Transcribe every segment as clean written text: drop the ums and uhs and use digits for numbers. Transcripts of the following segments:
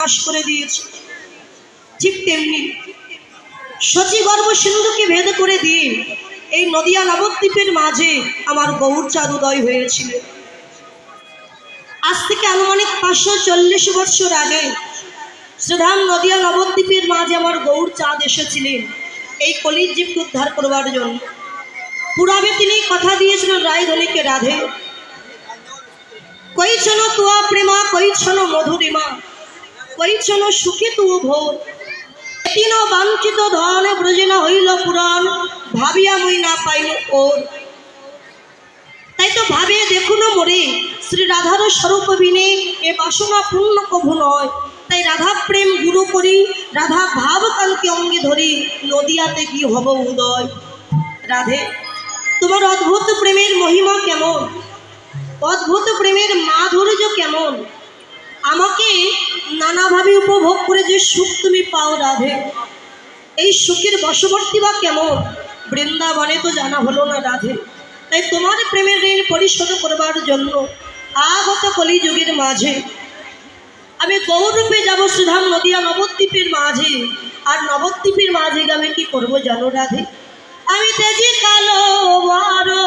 নাশ করে দিয়েছে। ঠিক তেমনি শচীগর্ভ সিন্ধুকে ভেদ করে দিয়ে এই নদিয়া নবদ্বীপের মাঝে আমার গৌরচাঁদ উদয় হয়েছিল। আজ থেকে আনুমানিক 540 বছর আগে শ্রীধাম নদিয়া নবদ্বীপের মাঝে আমার গৌরচাঁদ এসেছিলেন এই কলির জীবকে উদ্ধার করবার জন্য। পুরাবে তিনি কথা দিয়েছিলেন রায়ধনীকে, রাধে কইছন তুয়া প্রেমা, কইছন মধুরিমা, কইছন সুখে তু ভোর, তিন বাঞ্ছিত ধন ব্রজেনা হইল পুরাণ, ভাবিয়া মই না পাইল ওর। তাই তো ভাবে দেখুন মোরে শ্রী রাধার স্বরূপ বিনে এ বাসনা পূর্ণ কভু নয়। তাই রাধা প্রেম গুরু করি, রাধা ভাব কান্তি অঙ্গে ধরি, নদিয়াতে কি হব উদয়। রাধে তোমার অদ্ভুত প্রেমের মহিমা কেমন, অদ্ভুত প্রেমের মাধুর্য কেমন, আমাকে নানাভাবে উপভোগ করে যে সুখ তুমি পাও রাধে, এই সুখের বশবর্তী বা কেমন বৃন্দাবনে তো জানা হলো না রাধে। তাই তোমার প্রেমের ঋণ পরিশোধ করবার জন্য আগত কলিযুগের মাঝে আমি গৌরূপে যাব শ্রীধাম নদিয়া নবদ্বীপের মাঝে। আর নবদ্বীপের মাঝে আমি কি করবো জানো রাধে, আমি তেজি কালো মারো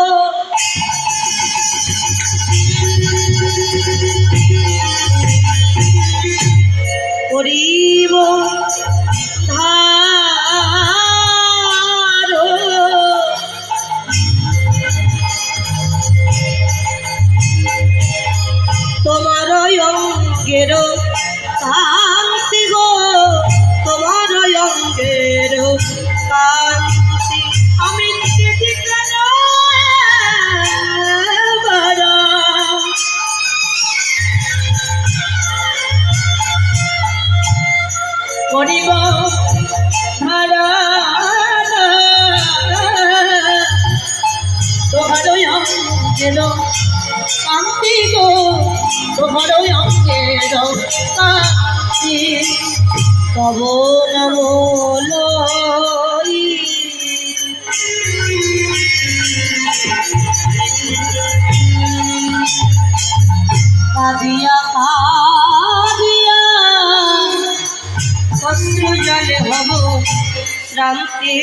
করিব ধারো, তোমার অঙ্গের কান্তি গো, তোমার অঙ্গের কান্তি আমি করিব ধারা, তোমার অঙ্গের কান্তি গো, তোমার অঙ্গের কান্তি তব নম লই। কাঁদিয়া কাঁদিয়া অশ্রু জলে হব শ্রান্তি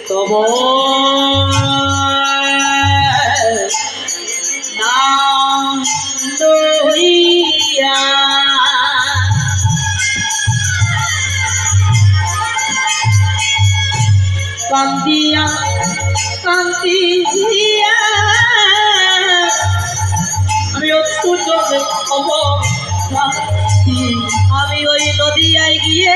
তব নাম লইয়া। কান্দিয়া কান্দিয়া আমি অশ্রু জলে হব, আমি ওই নদিয়ায় গিয়ে